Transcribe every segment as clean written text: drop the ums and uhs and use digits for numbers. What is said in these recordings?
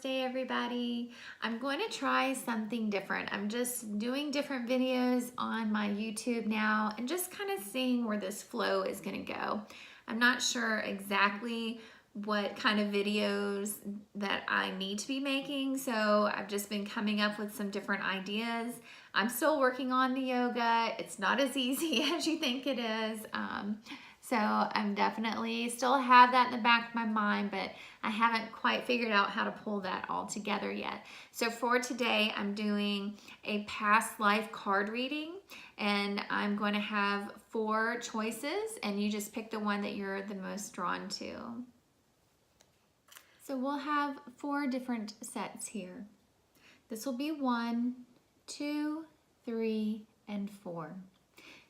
Namaste, everybody. I'm going to try something different. I'm just doing different videos on my YouTube now and just kind of seeing where this flow is going to go. I'm not sure exactly what kind of videos that I need to be making, so I've just been coming up with some different ideas. I'm still working on the yoga. It's not as easy as you think it is. So I'm definitely still have that in the back of my mind, but I haven't quite figured out how to pull that all together yet. So for today, I'm doing a past life card reading, and I'm going to have 4 choices, and you just pick the one that you're the most drawn to. So we'll have 4 different sets here. This will be 1, 2, 3, and 4.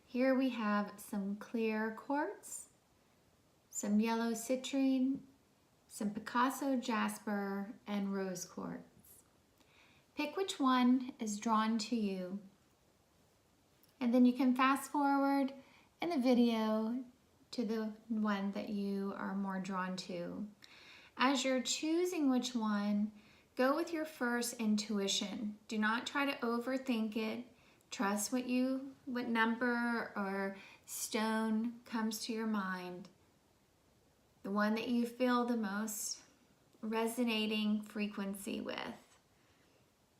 Here we have some clear quartz, some yellow citrine, some Picasso jasper, and rose quartz. Pick which one is drawn to you, and then you can fast forward in the video to the one that you are more drawn to. As you're choosing which one, go with your first intuition. Do not try to overthink it. Trust what number or stone comes to your mind. The one that you feel the most resonating frequency with.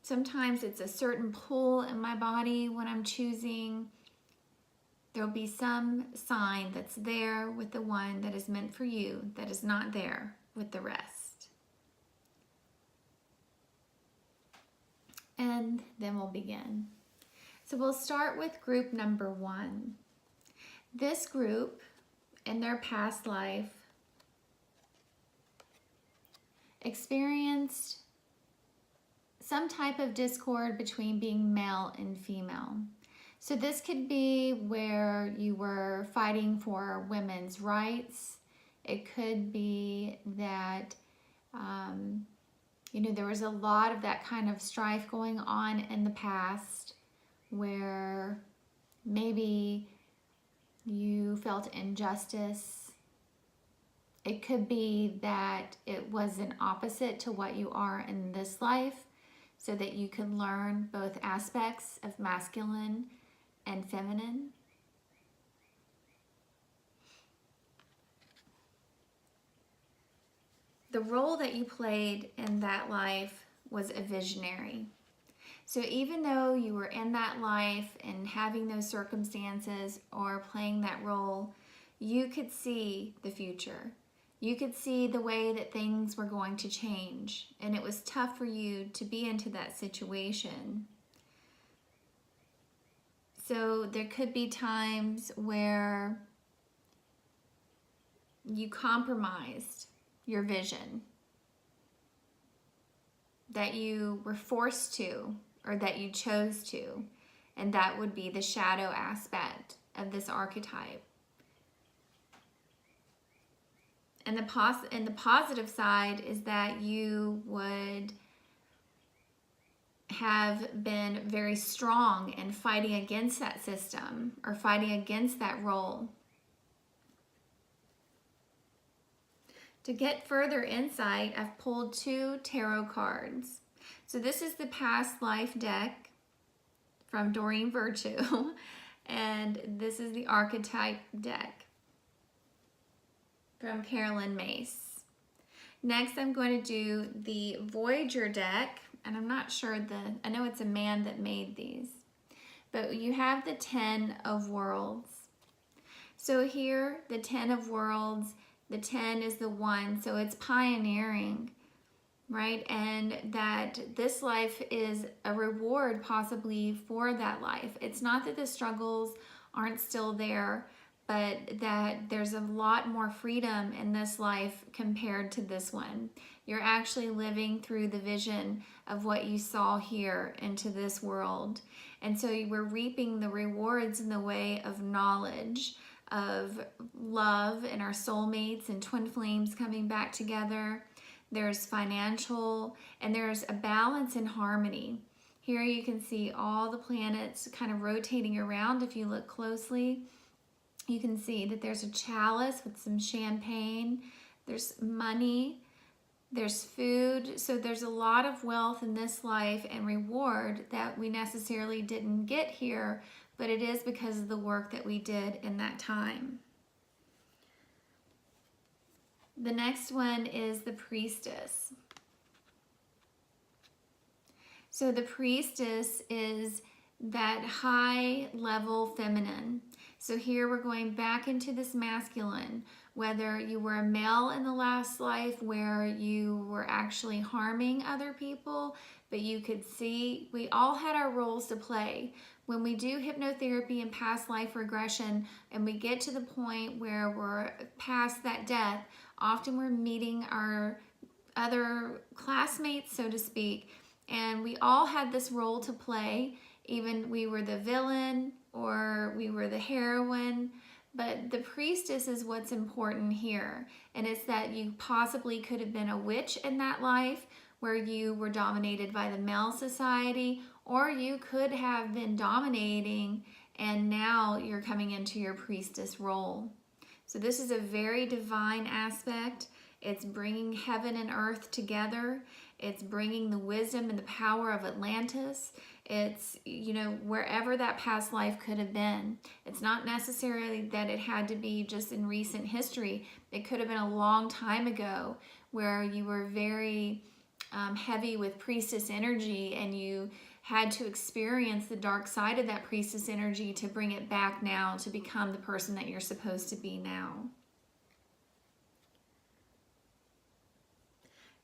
Sometimes it's a certain pull in my body when I'm choosing. There'll be some sign that's there with the one that is meant for you that is not there with the rest. And then we'll begin. So we'll start with group number 1. This group, in their past life, experienced some type of discord between being male and female. So this could be where you were fighting for women's rights. It could be that there was a lot of that kind of strife going on in the past, where maybe you felt injustice. It could be that it was an opposite to what you are in this life, so that you can learn both aspects of masculine and feminine. The role that you played in that life was a visionary. So even though you were in that life and having those circumstances or playing that role, you could see the future. You could see the way that things were going to change, and it was tough for you to be into that situation. So there could be times where you compromised your vision, that you were forced to, or that you chose to, and that would be the shadow aspect of this archetype. And the positive side is that you would have been very strong in fighting against that system or fighting against that role. To get further insight, I've pulled 2 tarot cards. So this is the Past Life deck from Doreen Virtue, and this is the Archetype deck from Carolyn Mace. Next, I'm going to do the Voyager deck, and I'm not sure I know it's a man that made these, but you have the 10 of Worlds. So here, the 10 of Worlds, the 10 is the 1, so it's pioneering, right? And that this life is a reward possibly for that life. It's not that the struggles aren't still there, but that there's a lot more freedom in this life compared to this one. You're actually living through the vision of what you saw here into this world. And so you were reaping the rewards in the way of knowledge, of love and our soulmates and twin flames coming back together. There's financial, and there's a balance and harmony. Here you can see all the planets kind of rotating around. If you look closely, you can see that there's a chalice with some champagne. There's money. There's food, so there's a lot of wealth in this life and reward that we necessarily didn't get here, but it is because of the work that we did in that time. The next one is the priestess. So the priestess is that high level feminine. So here we're going back into this masculine, whether you were a male in the last life where you were actually harming other people, but you could see we all had our roles to play. When we do hypnotherapy and past life regression and we get to the point where we're past that death, often we're meeting our other classmates, so to speak, and we all had this role to play. Even we were the villain or we were the heroine, but the priestess is what's important here. And it's that you possibly could have been a witch in that life where you were dominated by the male society, or you could have been dominating and now you're coming into your priestess role. So this is a very divine aspect. It's bringing heaven and earth together. It's bringing the wisdom and the power of Atlantis. It's, you know, wherever that past life could have been. It's not necessarily that it had to be just in recent history. It could have been a long time ago where you were very heavy with priestess energy and you had to experience the dark side of that priestess energy to bring it back now to become the person that you're supposed to be now.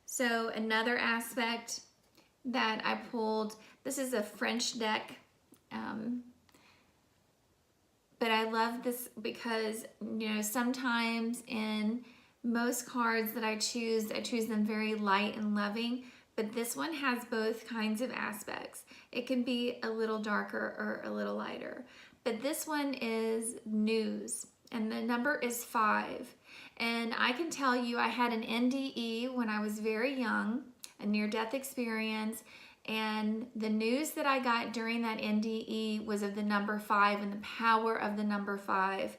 So another aspect that I pulled, this is a French deck, but I love this because, you know, sometimes in most cards that I choose them very light and loving, but this one has both kinds of aspects. It can be a little darker or a little lighter, but this one is news, and the number is 5. And I can tell you I had an NDE when I was very young, a near-death experience, and the news that I got during that NDE was of the number 5 and the power of the number 5.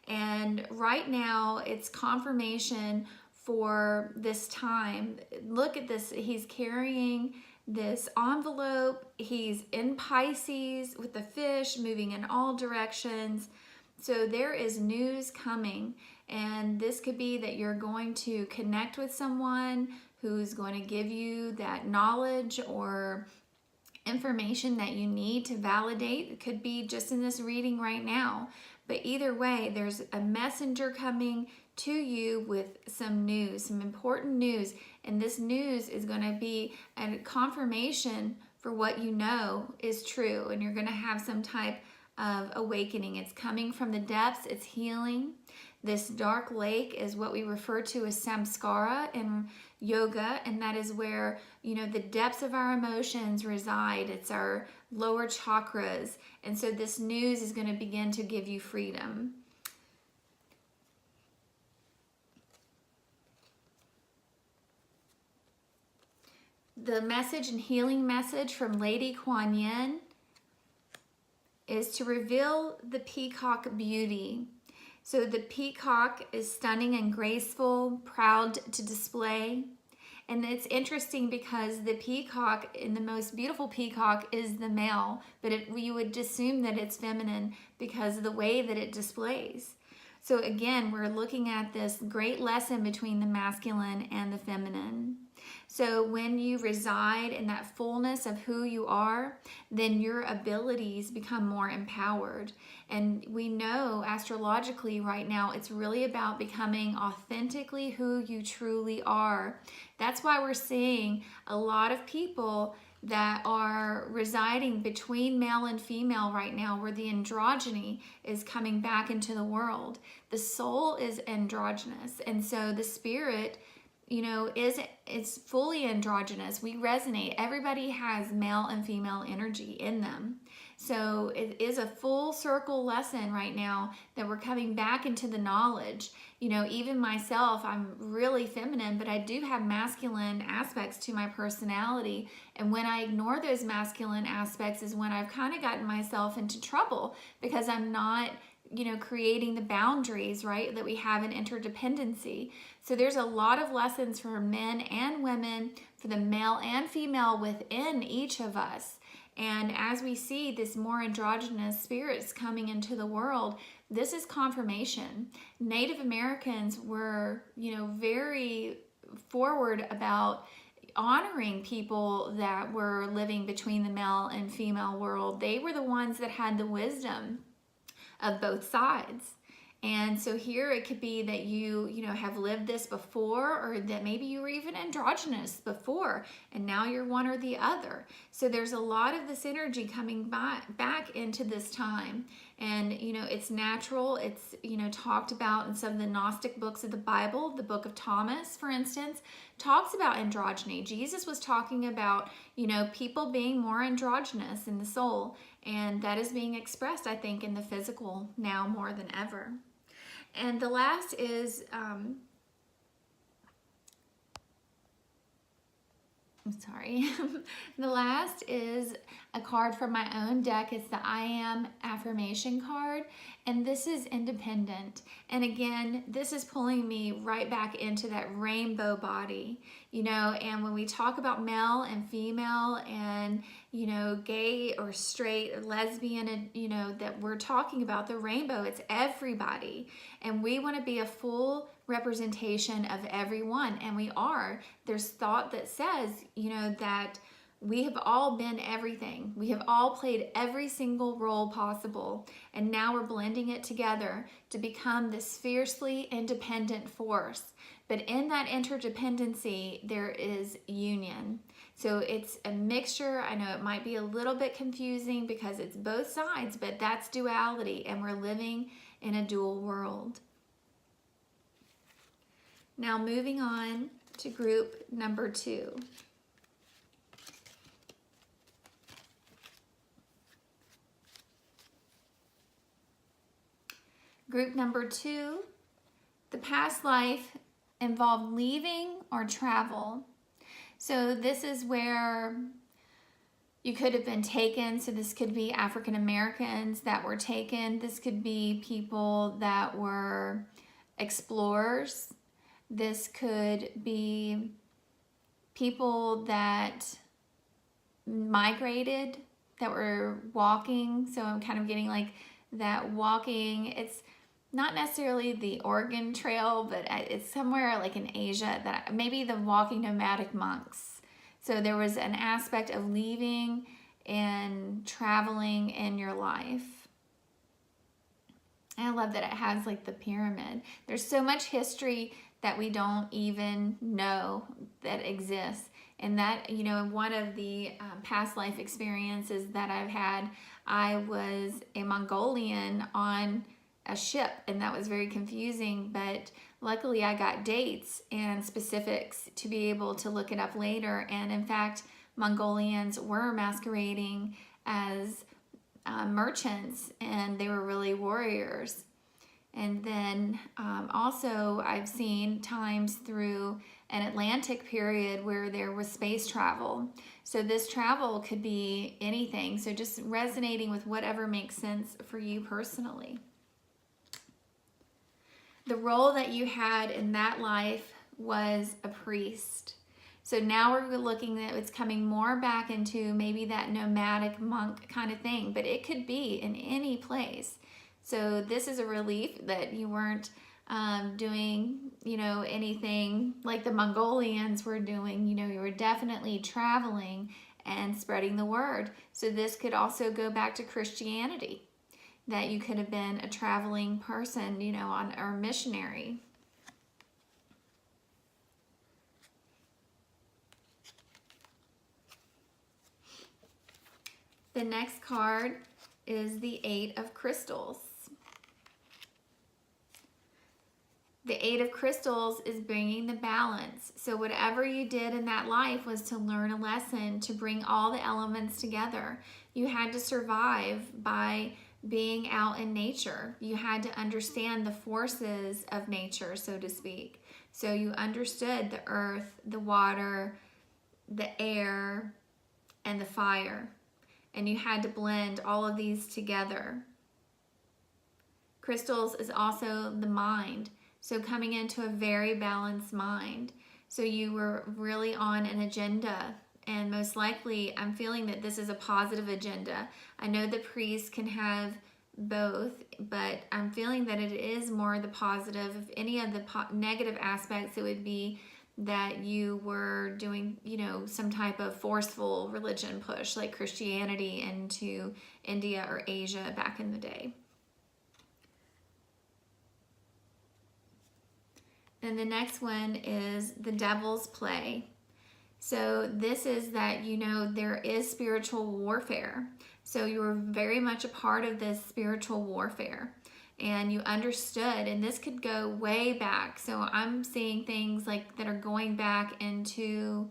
And right now it's confirmation for this time. Look at this. He's carrying this envelope. He's in Pisces with the fish moving in all directions. So there is news coming, and this could be that you're going to connect with someone who's going to give you that knowledge or information that you need to validate. It could be just in this reading right now, but either way, there's a messenger coming to you with some news, some important news, and this news is going to be a confirmation for what you know is true, and you're going to have some type of awakening. It's coming from the depths. It's healing. This dark lake is what we refer to as samskara in yoga, and that is where, you know, the depths of our emotions reside. It's our lower chakras, and so this news is going to begin to give you freedom. The message and healing message from Lady Kuan Yin is to reveal the peacock beauty. So the peacock is stunning and graceful, proud to display. And it's interesting because the peacock, and the most beautiful peacock, is the male, but you would assume that it's feminine because of the way that it displays. So again, we're looking at this great lesson between the masculine and the feminine. So when you reside in that fullness of who you are, then your abilities become more empowered. And we know astrologically right now, it's really about becoming authentically who you truly are. That's why we're seeing a lot of people that are residing between male and female right now, where the androgyny is coming back into the world. The soul is androgynous, and so the spirit, you know, it's fully androgynous. We resonate. Everybody has male and female energy in them. So it is a full circle lesson right now that we're coming back into the knowledge. You know, even myself, I'm really feminine, but I do have masculine aspects to my personality. And when I ignore those masculine aspects is when I've kind of gotten myself into trouble, because I'm not creating the boundaries, right, that we have in interdependency. So there's a lot of lessons for men and women, for the male and female within each of us. And as we see this more androgynous spirits coming into the world, this is confirmation. Native Americans were, very forward about honoring people that were living between the male and female world. They were the ones that had the wisdom of both sides. And so here it could be that you have lived this before, or that maybe you were even androgynous before, and now you're one or the other. So there's a lot of this energy coming back into this time. And, it's natural. It's, talked about in some of the Gnostic books of the Bible. The Book of Thomas, for instance, talks about androgyny. Jesus was talking about, people being more androgynous in the soul. And that is being expressed, I think, in the physical now more than ever. And the last is, the last is a card from my own deck. It's the I Am affirmation card, and this is independent. And again, this is pulling me right back into that rainbow body, and when we talk about male and female and, gay or straight or lesbian, and, that we're talking about the rainbow, it's everybody. And we want to be a full representation of everyone, and we are. There's thought that says, that we have all been everything. We have all played every single role possible, and now we're blending it together to become this fiercely independent force. But in that interdependency, there is union. So it's a mixture. I know it might be a little bit confusing because it's both sides, but that's duality, and we're living in a dual world. Now moving on to group number 2. Group number 2, the past life involved leaving or travel. So this is where you could have been taken. So this could be African Americans that were taken. This could be people that were explorers. This could be people that migrated, that were walking. So I'm kind of getting like that walking. It's not necessarily the Oregon Trail, but it's somewhere like in Asia, that maybe the walking nomadic monks. So there was an aspect of leaving and traveling in your life. And I love that it has like the pyramid. There's so much history that we don't even know that exists. And that, one of the past life experiences that I've had, I was a Mongolian on a ship, and that was very confusing, but luckily I got dates and specifics to be able to look it up later. And in fact, Mongolians were masquerading as merchants, and they were really warriors. And then also I've seen times through an Atlantic period where there was space travel. So this travel could be anything. So just resonating with whatever makes sense for you personally. The role that you had in that life was a priest. So now we're looking at it's coming more back into maybe that nomadic monk kind of thing, but it could be in any place. So this is a relief that you weren't doing, anything like the Mongolians were doing. You were definitely traveling and spreading the word. So this could also go back to Christianity, that you could have been a traveling person, or missionary. The next card is the 8 of Crystals. The 8 of Crystals is bringing the balance. So whatever you did in that life was to learn a lesson, to bring all the elements together. You had to survive by being out in nature. You had to understand the forces of nature, so to speak. So you understood the earth, the water, the air, and the fire. And you had to blend all of these together. Crystals is also the mind. So coming into a very balanced mind. So you were really on an agenda, and most likely I'm feeling that this is a positive agenda. I know the priest can have both, but I'm feeling that it is more the positive. If any of the negative aspects, it would be that you were doing, you know, some type of forceful religion push like Christianity into India or Asia back in the day. And the next one is the devil's play. So this is that, you know, there is spiritual warfare. So you were very much a part of this spiritual warfare, and you understood, and this could go way back. So I'm seeing things like that are going back into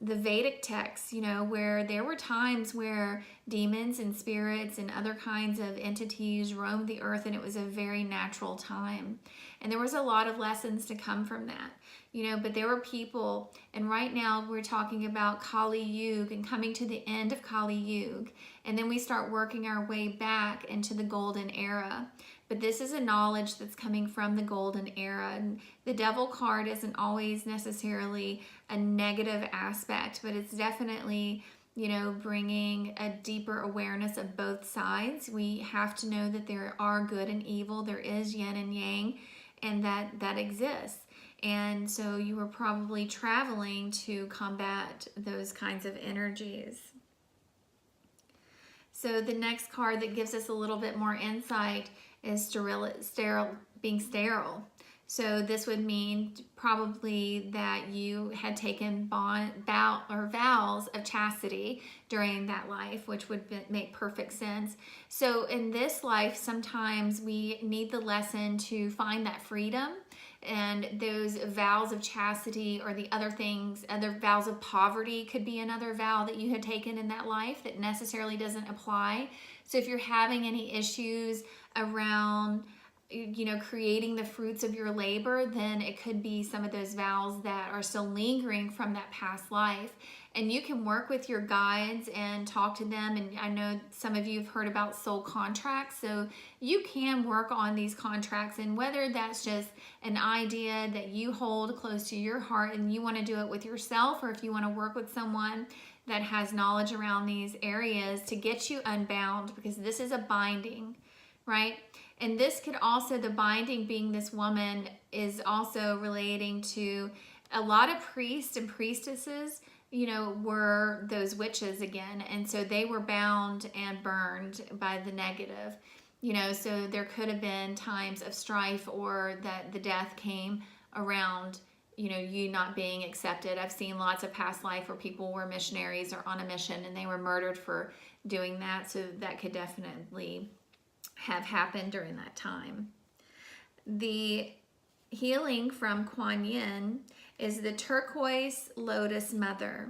the Vedic texts, you know, where there were times where demons and spirits and other kinds of entities roamed the earth, and it was a very natural time. And there was a lot of lessons to come from that, you know, but there were people, and right now we're talking about Kali Yuga and coming to the end of Kali Yuga, and then we start working our way back into the golden era. But this is a knowledge that's coming from the golden era. And the devil card isn't always necessarily a negative aspect, but it's definitely, you know, bringing a deeper awareness of both sides. We have to know that there are good and evil, there is yin and yang, and that exists. And so you were probably traveling to combat those kinds of energies. So the next card that gives us a little bit more insight is being sterile. So this would mean probably that you had taken vows of chastity during that life, which would make perfect sense. So in this life, sometimes we need the lesson to find that freedom, and those vows of chastity or the other things, other vows of poverty could be another vow that you had taken in that life that necessarily doesn't apply. So if you're having any issues around, you know, creating the fruits of your labor, then it could be some of those vows that are still lingering from that past life. And you can work with your guides and talk to them. And I know some of you have heard about soul contracts, so you can work on these contracts. And whether that's just an idea that you hold close to your heart and you want to do it with yourself, or if you want to work with someone that has knowledge around these areas to get you unbound, because this is a binding, right? And this could also, the binding being this woman, is also relating to a lot of priests and priestesses, you know, were those witches again. And so they were bound and burned by the negative, you know, so there could have been times of strife, or that the death came around, you know, you not being accepted. I've seen lots of past life where people were missionaries or on a mission and they were murdered for doing that. So that could definitely have happened during that time. The healing from Kuan Yin is the turquoise lotus mother,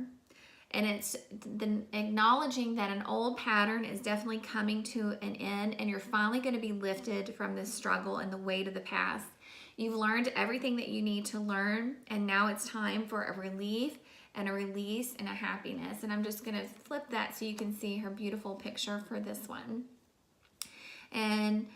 and it's the acknowledging that an old pattern is definitely coming to an end, and you're finally going to be lifted from the struggle and the weight of the past. You've learned everything that you need to learn, and now it's time for a relief and a release and a happiness. And I'm just going to flip that so you can see her beautiful picture for this one. And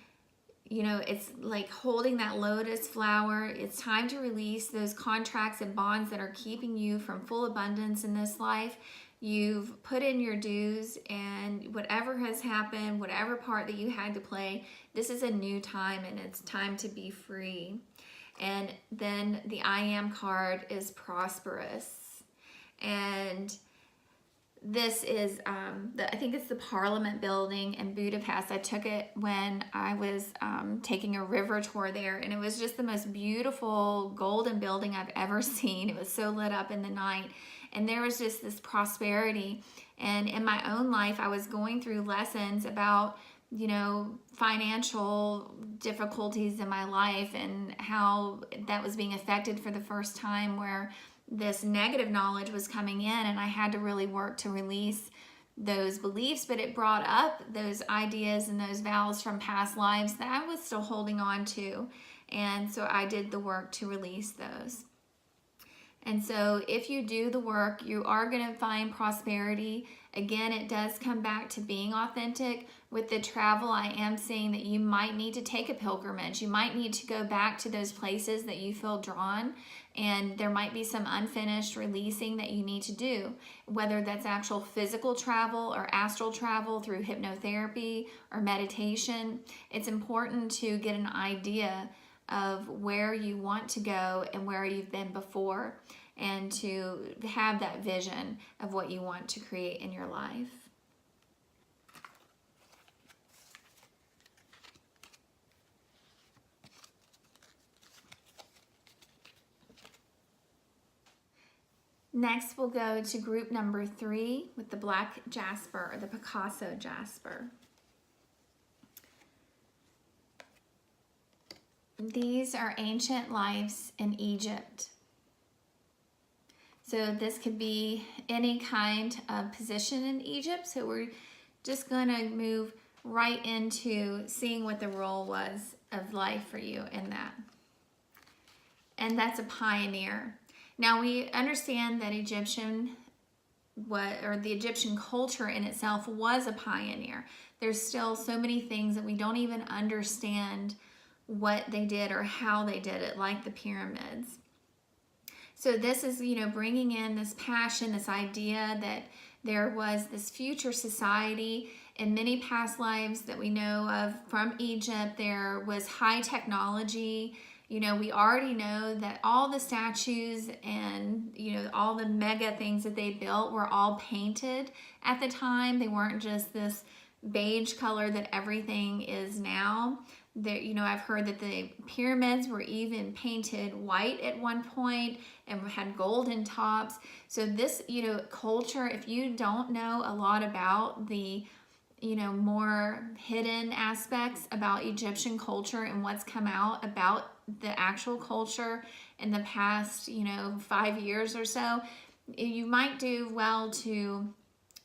you know, it's like holding that lotus flower. It's time to release those contracts and bonds that are keeping you from full abundance in this life. You've put in your dues, and whatever has happened, whatever part that you had to play, this is a new time, and it's time to be free. And then the I Am card is prosperous. And this is, I think it's the Parliament building in Budapest. I took it when I was taking a river tour there, and it was just the most beautiful golden building I've ever seen. It was so lit up in the night, and there was just this prosperity. And in my own life, I was going through lessons about, you know, financial difficulties in my life and how that was being affected for the first time, where this negative knowledge was coming in, and I had to really work to release those beliefs. But it brought up those ideas and those vows from past lives that I was still holding on to, and so I did the work to release those. And so if you do the work, you are going to find prosperity. Again, it does come back to being authentic. With the travel, I am saying that you might need to take a pilgrimage. You might need to go back to those places that you feel drawn, and there might be some unfinished releasing that you need to do, whether that's actual physical travel or astral travel through hypnotherapy or meditation. It's important to get an idea of where you want to go and where you've been before, and to have that vision of what you want to create in your life. Next, we'll go to group number 3 with the black jasper, or the Picasso jasper. These are ancient lives in Egypt. So this could be any kind of position in Egypt. So we're just going to move right into seeing what the role was of life for you in that. And that's a pioneer. Now we understand that the Egyptian culture in itself was a pioneer. There's still so many things that we don't even understand what they did or how they did it, like the pyramids. So this is, bringing in this passion, this idea that there was this future society in many past lives that we know of from Egypt. There was high technology. We already know that all the statues and, all the mega things that they built were all painted at the time. They weren't just this beige color that everything is now. There, I've heard that the pyramids were even painted white at one point and had golden tops. So this, culture, if you don't know a lot about the, more hidden aspects about Egyptian culture and what's come out about the actual culture in the past, 5 years or so, you might do well to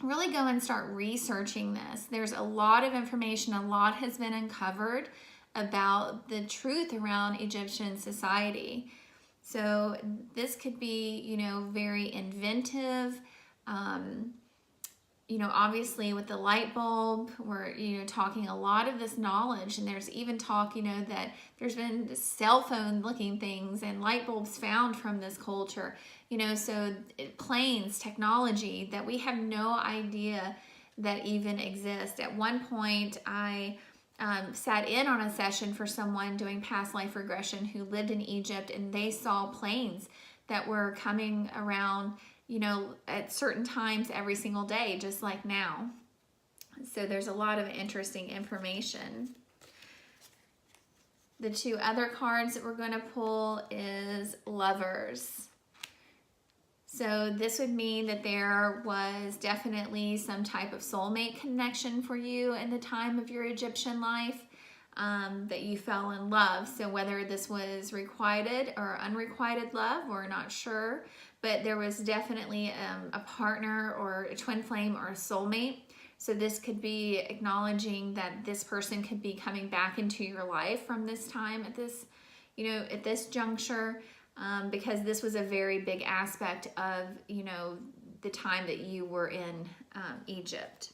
really go and start researching this. There's a lot of information, a lot has been uncovered about the truth around Egyptian society. So this could be, very inventive. Obviously with the light bulb, we're, talking a lot of this knowledge, and there's even talk, that there's been cell phone looking things and light bulbs found from this culture, so planes, technology that we have no idea that even exist. At one point, I sat in on a session for someone doing past life regression who lived in Egypt, and they saw planes that were coming around, at certain times every single day, just like now. So there's a lot of interesting information. The 2 other cards that we're going to pull is Lovers. So this would mean that there was definitely some type of soulmate connection for you in the time of your Egyptian life, that you fell in love. So whether this was requited or unrequited love, we're not sure, but there was definitely a partner or a twin flame or a soulmate. So this could be acknowledging that this person could be coming back into your life from this time at this, at this juncture. Because this was a very big aspect of, the time that you were in Egypt.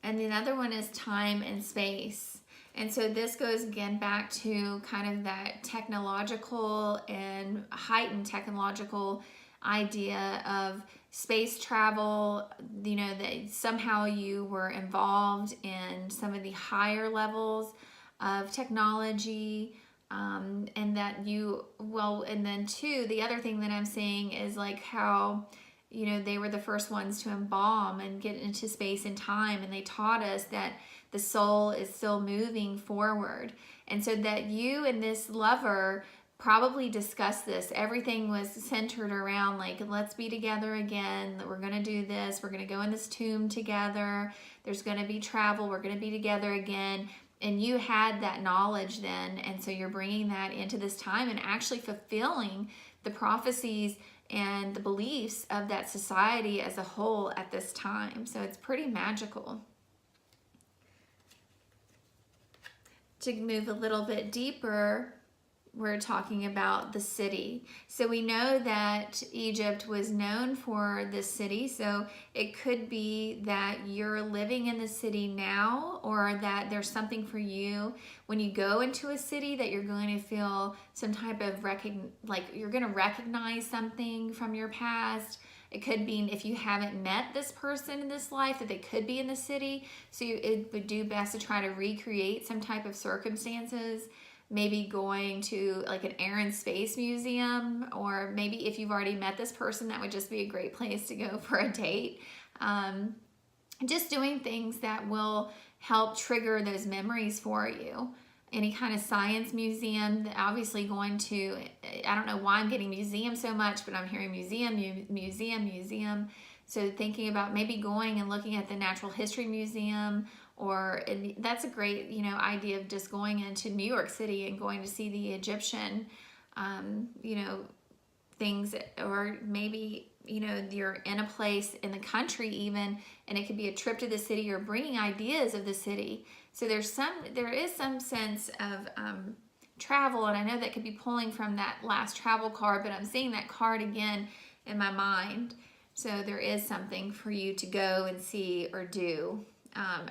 And the other one is time and space. And so this goes again back to kind of that technological and heightened technological idea of space travel, that somehow you were involved in some of the higher levels of technology. And that and then too, the other thing that I'm saying is like how, they were the first ones to embalm and get into space and time. And they taught us that the soul is still moving forward. And so that you and this lover probably discussed this. Everything was centered around like, let's be together again. We're going to do this. We're going to go in this tomb together. There's going to be travel. We're going to be together again. And you had that knowledge then, and so you're bringing that into this time and actually fulfilling the prophecies and the beliefs of that society as a whole at this time. So it's pretty magical. To move a little bit deeper, we're talking about the city. So we know that Egypt was known for this city. So it could be that you're living in the city now, or that there's something for you when you go into a city that you're going to feel some type of like you're going to recognize something from your past. It could be if you haven't met this person in this life, that they could be in the city. So it would do best to try to recreate some type of circumstances. Maybe going to like an Air and Space Museum, or maybe if you've already met this person, that would just be a great place to go for a date. Just doing things that will help trigger those memories for you. Any kind of science museum, obviously going to, I don't know why I'm getting museum so much, but I'm hearing museum. So thinking about maybe going and looking at the Natural History Museum, or that's a great, idea of just going into New York City and going to see the Egyptian, things, or maybe, you're in a place in the country even, and it could be a trip to the city or bringing ideas of the city. So there is some sense of travel, and I know that could be pulling from that last travel card, but I'm seeing that card again in my mind. So there is something for you to go and see or do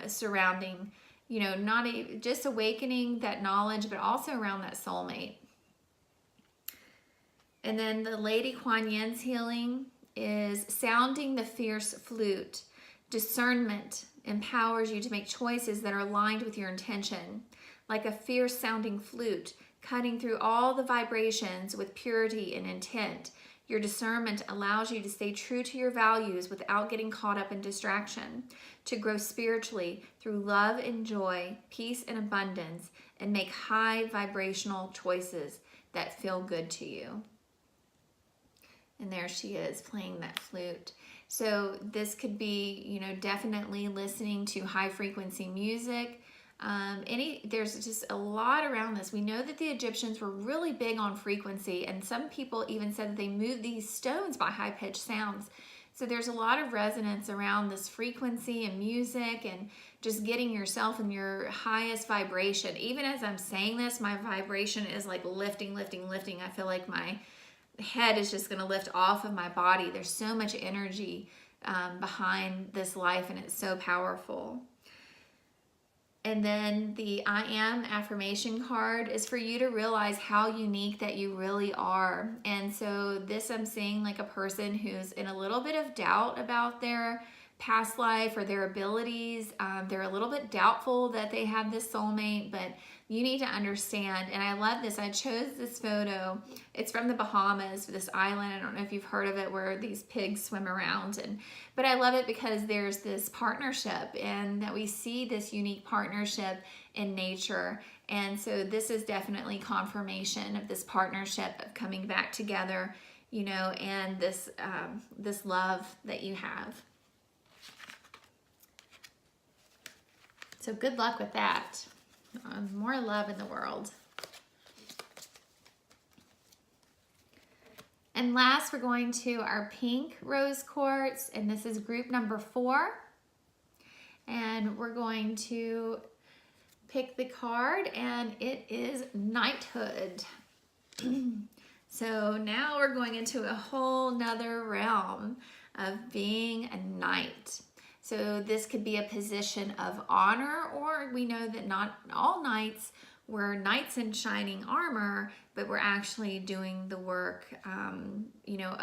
surrounding, not just awakening that knowledge, but also around that soulmate. And then the Lady Kuan Yin's healing is sounding the fierce flute. Discernment empowers you to make choices that are aligned with your intention, like a fierce sounding flute, cutting through all the vibrations with purity and intent. Your discernment allows you to stay true to your values without getting caught up in distraction, to grow spiritually through love and joy, peace and abundance, and make high vibrational choices that feel good to you. And there she is playing that flute. So this could be, definitely listening to high frequency music. There's just a lot around this. We know that the Egyptians were really big on frequency, and some people even said that they moved these stones by high-pitched sounds. So there's a lot of resonance around this frequency and music, and just getting yourself in your highest vibration. Even as I'm saying this, my vibration is like lifting. I feel like my head is just going to lift off of my body. There's so much energy behind this life, and it's so powerful. And then the I Am affirmation card is for you to realize how unique that you really are. And so this, I'm seeing like a person who's in a little bit of doubt about their past life or their abilities. They're a little bit doubtful that they have this soulmate, but you need to understand. And I love this. I chose this photo. It's from the Bahamas, this island. I don't know if you've heard of it, where these pigs swim around. But I love it because there's this partnership, and that we see this unique partnership in nature. And so this is definitely confirmation of this partnership of coming back together, and this love that you have. So good luck with that. More love in the world. And last, we're going to our pink rose quartz, and this is group number 4. And we're going to pick the card, and it is knighthood. So now we're going into a whole nother realm of being a knight. So this could be a position of honor, or we know that not all knights were knights in shining armor, but we're actually doing the work,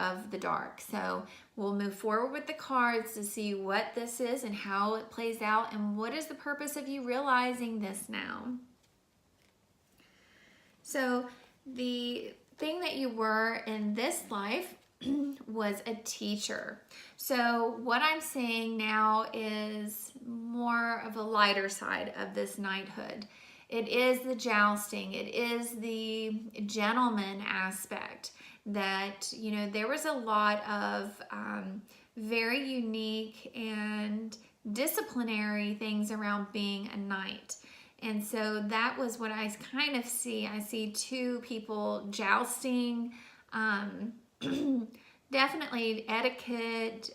of the dark. So we'll move forward with the cards to see what this is and how it plays out, and what is the purpose of you realizing this now. So the thing that you were in this life was a teacher. So what I'm saying now is more of a lighter side of this knighthood. It is the jousting. It is the gentleman aspect that, there was a lot of very unique and disciplinary things around being a knight. And so that was what I kind of see. I see 2 people jousting, definitely etiquette,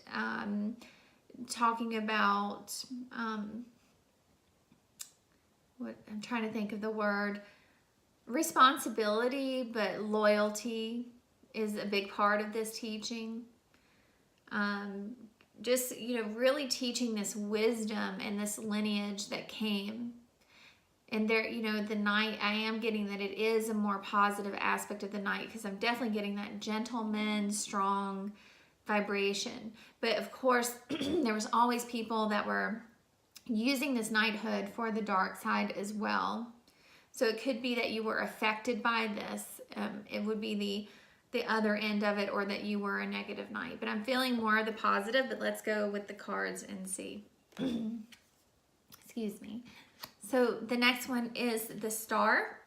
talking about, what I'm trying to think of the word, responsibility, but loyalty is a big part of this teaching. Just, you know, really teaching this wisdom and this lineage that came. And there, you know, the night, I am getting that it is a more positive aspect of the night, because I'm definitely getting that gentleman, strong vibration. But of course, there was always people that were using this knighthood for the dark side as well. So it could be that you were affected by this. It would be the other end of it, or that you were a negative knight. But I'm feeling more of the positive, but let's go with the cards and see. Excuse me. So the next one is the Star.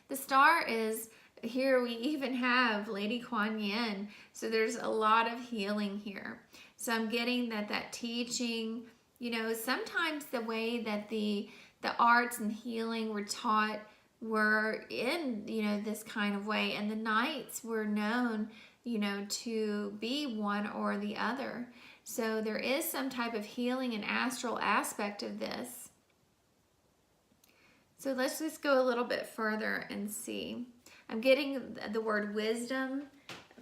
The Star is, here we even have Lady Kuan Yin. So there's a lot of healing here. So I'm getting that teaching, you know, sometimes the way that the arts and healing were taught were in, you know, this kind of way. And the knights were known, you know, to be one or the other. So there is some type of healing and astral aspect of this. So let's just go a little bit further and see. I'm getting the word wisdom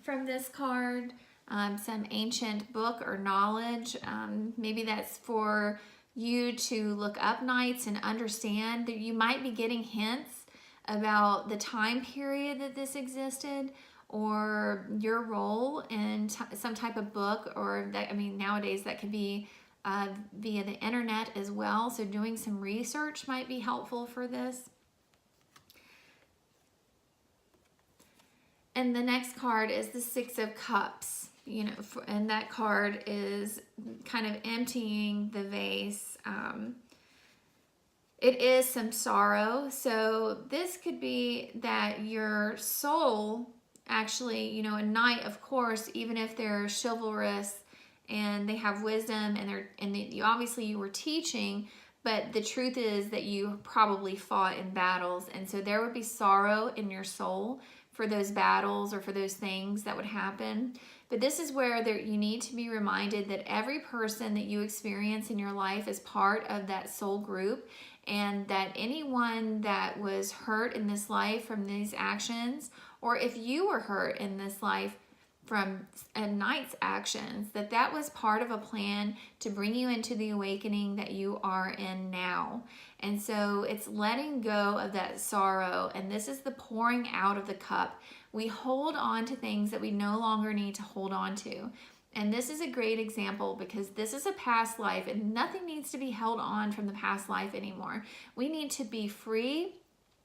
from this card, some ancient book or knowledge. Maybe that's for you to look up knights and understand that you might be getting hints about the time period that this existed, or your role in some type of book, or that, I mean, nowadays that could be via the internet as well. So doing some research might be helpful for this. And the next card is the Six of Cups, you know, and that card is kind of emptying the vase. It is some sorrow. So this could be that your soul actually, you know, a knight, of course, even if they're chivalrous and they have wisdom, and you obviously you were teaching, but the truth is that you probably fought in battles, and so there would be sorrow in your soul for those battles or for those things that would happen. But this is where you need to be reminded that every person that you experience in your life is part of that soul group, and that anyone that was hurt in this life from these actions, or if you were hurt in this life from a knight's actions, that was part of a plan to bring you into the awakening that you are in now. And so it's letting go of that sorrow, and this is the pouring out of the cup. We hold on to things that we no longer need to hold on to. And this is a great example, because this is a past life, and nothing needs to be held on from the past life anymore. We need to be free.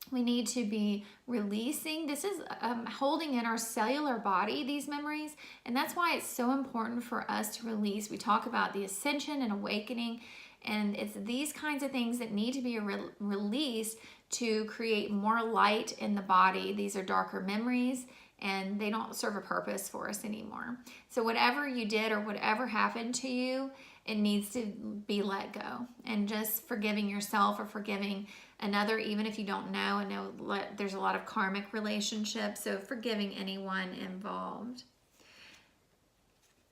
We need to be releasing. This is holding in our cellular body, these memories. And that's why it's so important for us to release. We talk about the ascension and awakening, and it's these kinds of things that need to be released to create more light in the body. These are darker memories, and they don't serve a purpose for us anymore. So whatever you did or whatever happened to you, it needs to be let go. And just forgiving yourself or forgiving another, even if you don't know. I know there's a lot of karmic relationships, so forgiving anyone involved.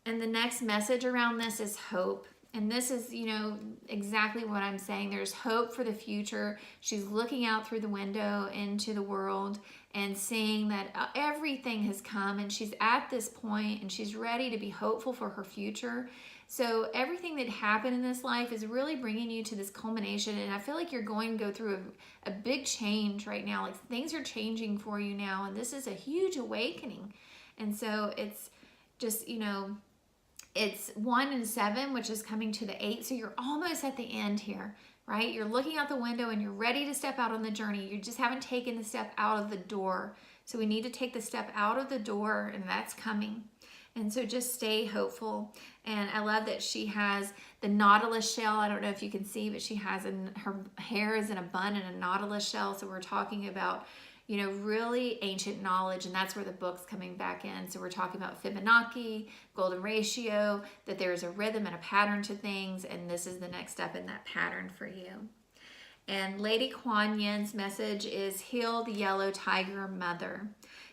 And the next message around this is hope. And this is, you know, exactly what I'm saying. There's hope for the future. She's looking out through the window into the world and seeing that everything has come, and she's at this point and she's ready to be hopeful for her future. So everything that happened in this life is really bringing you to this culmination, and I feel like you're going to go through a big change right now. Like, things are changing for you now, and this is a huge awakening. And so it's just, you know, it's 1 and 7, which is coming to the 8. So you're almost at the end here, right? You're looking out the window and you're ready to step out on the journey. You just haven't taken the step out of the door. So we need to take the step out of the door, and that's coming. And so just stay hopeful. And I love that she has the nautilus shell. I don't know if you can see, but she has her hair is in a bun and a nautilus shell. So we're talking about, you know, really ancient knowledge, and that's where the book's coming back in. So we're talking about Fibonacci, golden ratio, that there's a rhythm and a pattern to things, and this is the next step in that pattern for you. And Lady Kuan Yin's message is heal the yellow tiger mother.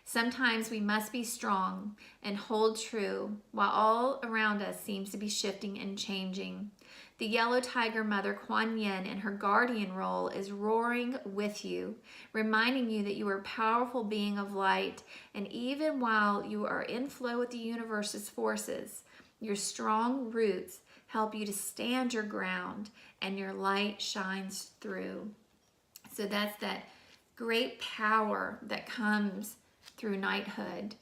Sometimes we must be strong and hold true while all around us seems to be shifting and changing. The yellow tiger mother Kuan Yin in her guardian role is roaring with you, reminding you that you are a powerful being of light, and even while you are in flow with the universe's forces, your strong roots help you to stand your ground and your light shines through. So that's that great power that comes through knighthood,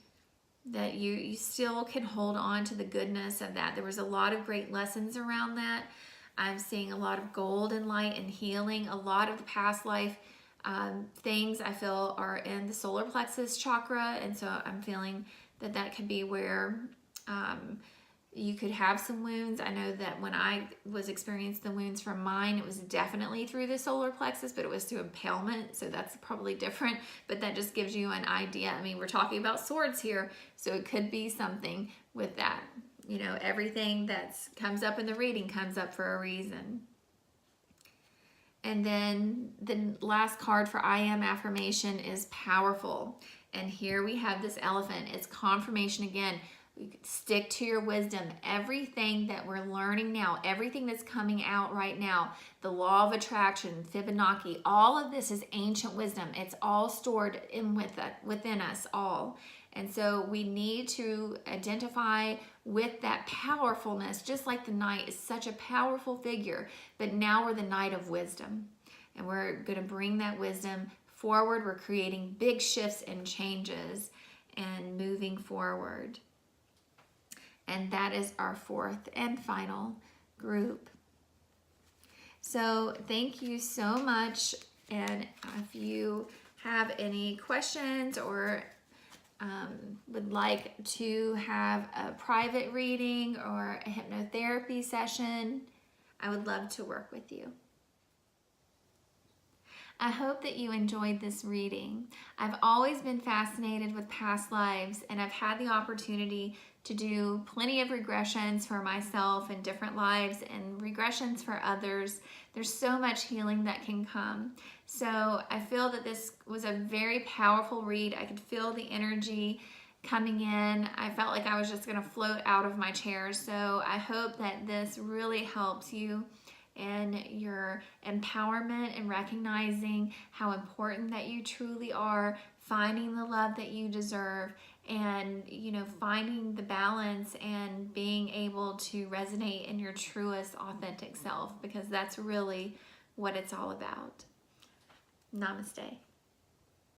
that you still can hold on to the goodness of that. There was a lot of great lessons around that. I'm seeing a lot of gold and light and healing. A lot of the past life things I feel are in the solar plexus chakra, and so I'm feeling that that could be where you could have some wounds. I know that when I was experiencing the wounds from mine, it was definitely through the solar plexus, but it was through impalement, so that's probably different, but that just gives you an idea. I mean, we're talking about swords here, so it could be something with that. You know, everything that comes up in the reading comes up for a reason. And then the last card for I am affirmation is powerful. And here we have this elephant. It's confirmation again. Stick to your wisdom. Everything that we're learning now, everything that's coming out right now, the law of attraction, Fibonacci, all of this is ancient wisdom. It's all stored within us all. And so we need to identify with that powerfulness, just like the knight is such a powerful figure, but now we're the knight of wisdom. And we're going to bring that wisdom forward. We're creating big shifts and changes and moving forward. And that is our fourth and final group. So thank you so much. And if you have any questions or would like to have a private reading or a hypnotherapy session, I would love to work with you. I hope that you enjoyed this reading. I've always been fascinated with past lives, and I've had the opportunity to do plenty of regressions for myself in different lives and regressions for others. There's so much healing that can come. So I feel that this was a very powerful read. I could feel the energy coming in. I felt like I was just going to float out of my chair. So I hope that this really helps you in your empowerment and recognizing how important that you truly are, finding the love that you deserve, and finding the balance and being able to resonate in your truest authentic self, because that's really what it's all about. Namaste.